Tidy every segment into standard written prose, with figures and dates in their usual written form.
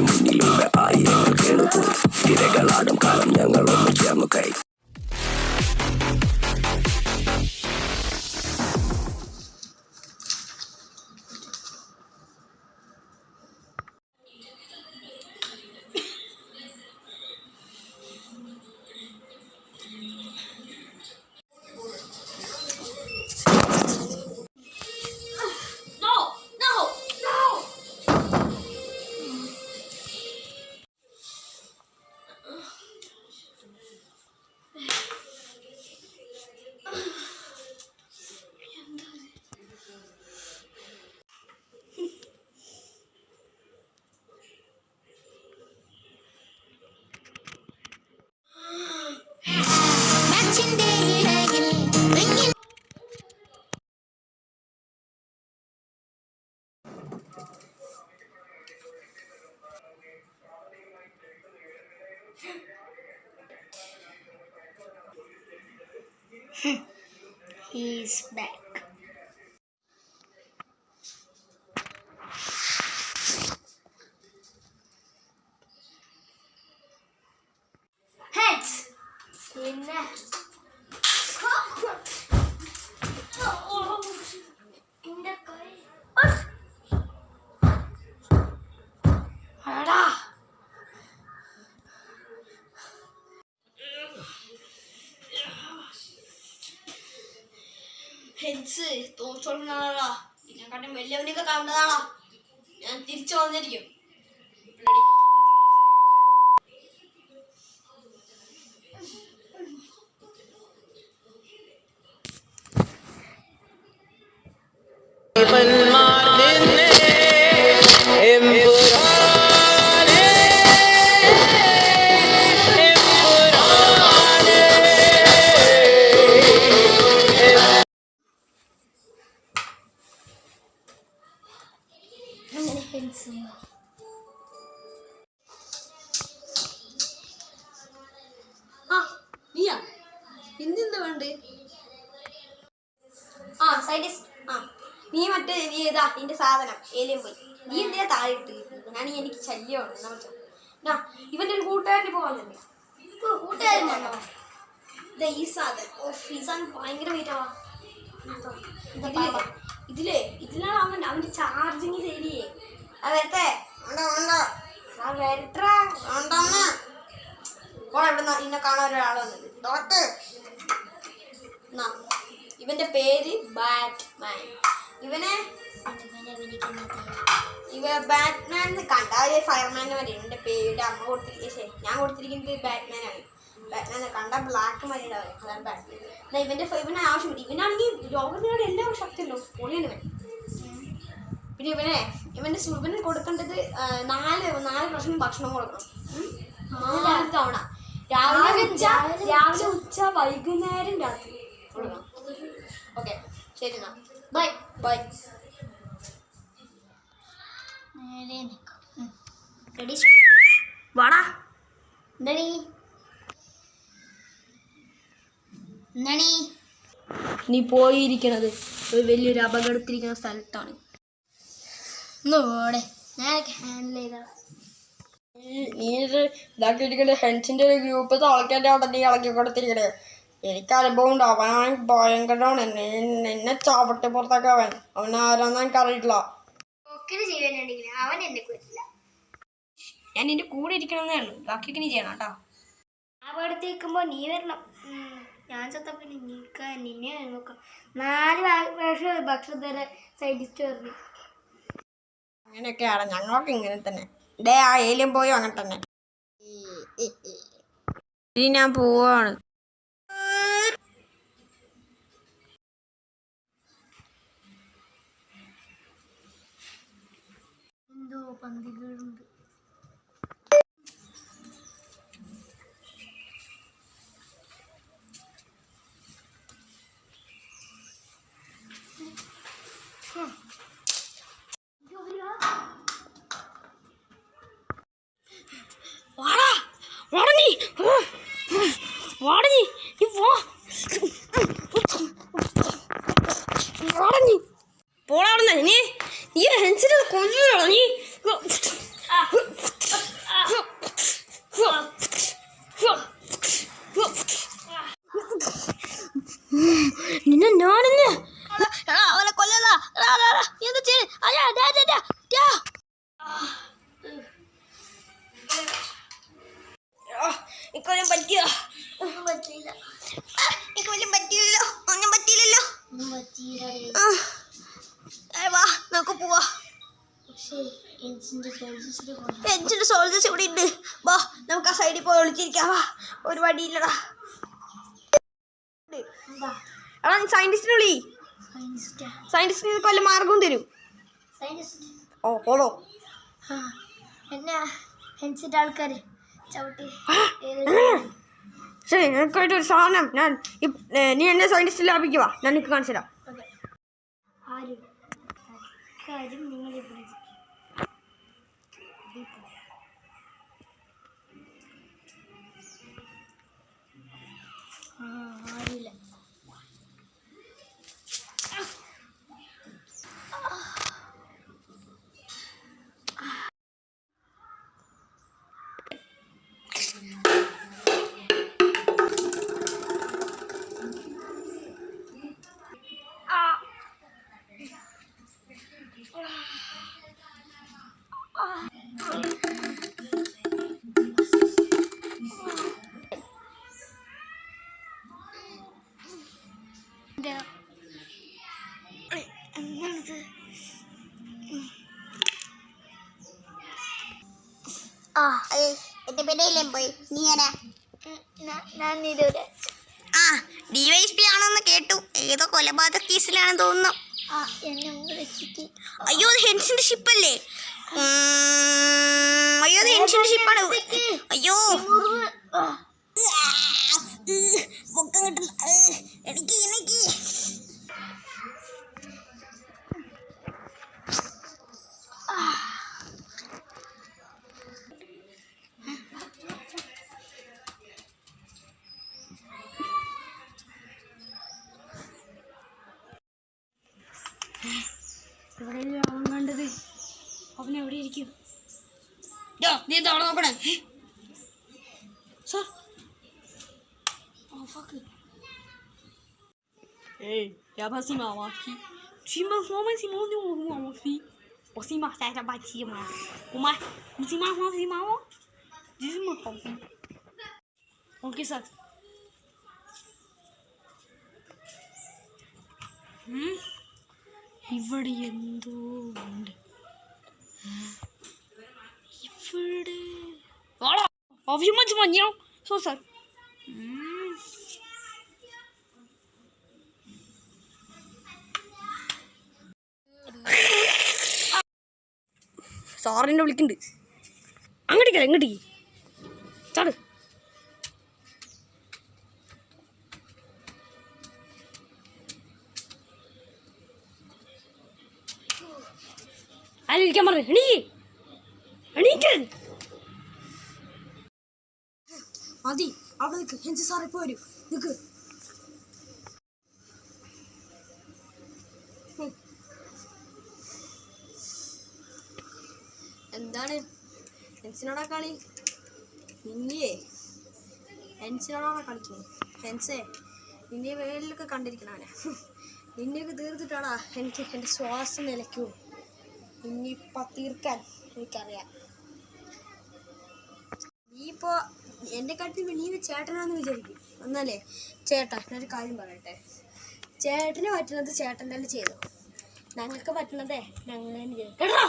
മുന്നിലൂടെ ആയിരങ്ങൾ കേൾക്കും തിരകളാടും കാലം ഞങ്ങളൊന്ന് ചേർന്നു കൈ. He's back. Heads. ഹെഡ്സ് തോച്ചോളാണല്ലോ. ഇതിനെക്കാട്ടും വലിയവനെയൊക്കെ കണ്ടതാണോ? ഞാൻ തിരിച്ചു വന്നിരിക്കും. നീയാ എന്തെന്താ വേണ്ടേ? നീ മറ്റേ നീ ഏതാ നിന്റെ സാധനം ഏലിയം പോയി. നീ എന്തിനാ താഴെ ഇട്ട്? എനിക്ക് ശല്യമാണ്. ഇവന്റെ ഒരു കൂട്ടുകാരൻ ഇപ്പൊ വന്നിട്ടുണ്ട്. കൂട്ടുകാരൻ വന്നോ? ഈ സാധനം ഭയങ്കര വെയിറ്റാവാ. ഇതിലാണ് അവന്റെ ചാർജിങ് ശരിയേ. വരട്ടെ എവിടുന്ന ഇന്നെ കാണാൻ ഒരാൾ വന്നത്. ഇവന്റെ പേര് ബാറ്റ്മാൻ. ബാറ്റ്മാൻ കണ്ട ഫയർമാൻ വരെ ഇവന്റെ പേരുടെ അമ്മ ഞാൻ കൊടുത്തിരിക്കുന്നത് ബാറ്റ്മാനാണ്. ബാറ്റ്മാൻ കണ്ട ബ്ലാക്ക് മരിയുടെ അതാണ് ബാറ്റ്മാൻ. ഇവനെ ആവശ്യമില്ല. ഇവനാണെങ്കിൽ ലോകത്തിനോട് എല്ലാവരും ശക്തിയല്ലോ. പൊളിയാണ് ഇവൻ. പിന്നെ ഇവന് കൊടുക്കേണ്ടത് 4 പ്രാവശ്യം ഭക്ഷണം കൊടുക്കണം. 4 തവണ. രാവിലെ ഉച്ച വൈകുന്നേരം രാത്രി കൊടുക്കണം. ഓക്കെ ശരി എന്നാ ബൈ ബൈ. വാടാ. നീ പോയിരിക്കണത് ഒരു വലിയൊരു അപകടത്തിരിക്കുന്ന സ്ഥലത്താണ്. ഇതാക്കിയിരിക്കണേ ഹെൻസിന്റെ ഒരു ഗ്രൂപ്പ് തളക്കേണ്ട അവിടെ നീ ഇളക്കി കൊടുത്തിരിക്കണേ. എനിക്ക് അനുഭവം ഉണ്ട്. അവനാണെങ്കിൽ ഭയങ്കരമാണ്. എന്നെ ചാവട്ടെ പുറത്തൊക്കെ അവൻ ആരാന്ന് എനിക്ക് അറിയിട്ടില്ല. ഞാൻ നിന്റെ കൂടെ ഇരിക്കണമെന്നേ ഉള്ളൂ. ബാക്കിയൊക്കെ നീ ചെയ്യണം കേട്ടോ. അവിടത്തേക്കുമ്പോ നീ വരണം. ഞാൻ ചത്തപ്പോ നിന്നെ നോക്കാം. 4 പ്രാവശ്യം ഭക്ഷണത്തിന് സൈഡിസ്റ്റ് പറഞ്ഞു. അങ്ങനെയൊക്കെയാണ് ഞങ്ങളൊക്കെ ഇങ്ങനെ തന്നെ. ആ ഏലിയം പോയോ അങ്ങനെ തന്നെ. ഇനി ഞാൻ പോവാണ്. എന്തോ പന്തികളുണ്ട്. ഇക്കൊല്ലം പറ്റിയോ? പറ്റിയില്ല. ഇക്കൊല്ലം പറ്റിയില്ലല്ലോ. ഒന്നും പറ്റിയില്ലല്ലോ. വാ നമുക്ക് പോവാ. എൻസിന്റെ സോൾജേഴ്സ് ഇവിടെ ഉണ്ട്. വാ നമുക്ക് ആ സൈഡിൽ പോയി ഒളിച്ചിരിക്കാം. വാ ഒരു വടിയില്ലടാ. എടാ സയന്റിസ്റ്റിനെ വിളി. സയന്റിസ്റ്റിന് കൊല്ലം മാർഗവും തരും. ഓ ഓളോ എന്നാ ഹെൻസിന്റെ ആൾക്കാര് ചവിട്ടി ശരി എനിക്കായിട്ട് ഒരു സാധനം ഞാൻ നീ എന്നെ സയന്റിസ്റ്റ് ലാഭിക്കുക. ഞാൻ നിനക്ക് കാണിച്ചു തരാം. കാര്യം നിങ്ങൾ ആരില്ല. എന്താണിത്? എന്റെ പേരല്ലേ പോയി നീ ആരാ? ഞാൻ നിരൂര്. ആ DYSP ആണെന്ന് കേട്ടു. ഏതോ കൊലപാതക കേസിലാണെന്ന് തോന്നുന്നു. അയ്യോ അത് ഹെൻസിന്റെ ഷിപ്പല്ലേ? അയ്യോ അത് ഹെൻസിന്റെ ഷിപ്പാണ്. അയ്യോ പൊക്കം കിട്ടില്ല. എനിക്ക് ഇവിടെ അവൻ കണ്ടത്. അവൻ എവിടെ ഇരിക്കും? നീ എന്താ നോക്കണേ? Sir Hey, ja, pass mal auf. Sie macht mal, sie macht nur mal auf. Was sie macht, da bei sie mal. Oma, sie macht mal, sie macht. Sie macht auf. Okay, sir. ഇവിടെ എന്തോ ഉണ്ട്. ഇവിടെ വാടാ അവ്യമച്ച് മഞ്ഞോ so sir. സാറിനെ വിളിക്കുന്നുണ്ട്. അങ്ങോട്ടേക്കല്ല ഇങ്ങോട്ടേക്ക് ചാട്. അതിലിരിക്കാൻ പറഞ്ഞു. എണീക്ക് മതി. അവിടെ നിൽക്ക്. ഹെൻസി സാർ ഇപ്പോൾ വരും. നിൽക്ക്. എന്താണ് ഹെൻസിനോടാ കളി? നിന്നെ ഹെൻസിനോടാണോ കളിക്കുന്നത്? ഹെൻസേ നിന്നെ വേലിലൊക്കെ കണ്ടിരിക്കണവനെ. നിന്നെയൊക്കെ തീർത്തിട്ടാടാ എനിക്ക് എൻ്റെ ശ്വാസം നിലയ്ക്കൂ. നിന്നിപ്പോൾ തീർക്കാൻ എനിക്കറിയാം. നീ ഇപ്പോൾ എൻ്റെ കാര്യത്തിൽ നീ ചേട്ടനാന്ന് വിചാരിക്കും. എന്നല്ലേ ചേട്ടാ ഞാനൊരു കാര്യം പറയട്ടെ. ചേട്ടന് പറ്റുന്നത് ചേട്ടൻ തന്നെ ചെയ്തു. ഞങ്ങൾക്ക് പറ്റുന്നതേ ഞങ്ങൾ തന്നെ ചെയ്തു. കേട്ടോ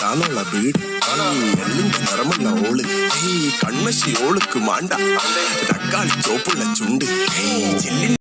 താനുള്ള വീട് എല്ലിന്റെ നിറമുള്ള ഓള് കൺമശി ഓളുക്ക് മാണ്ട തക്കാളി ചോപ്പുള്ള ചുണ്ട്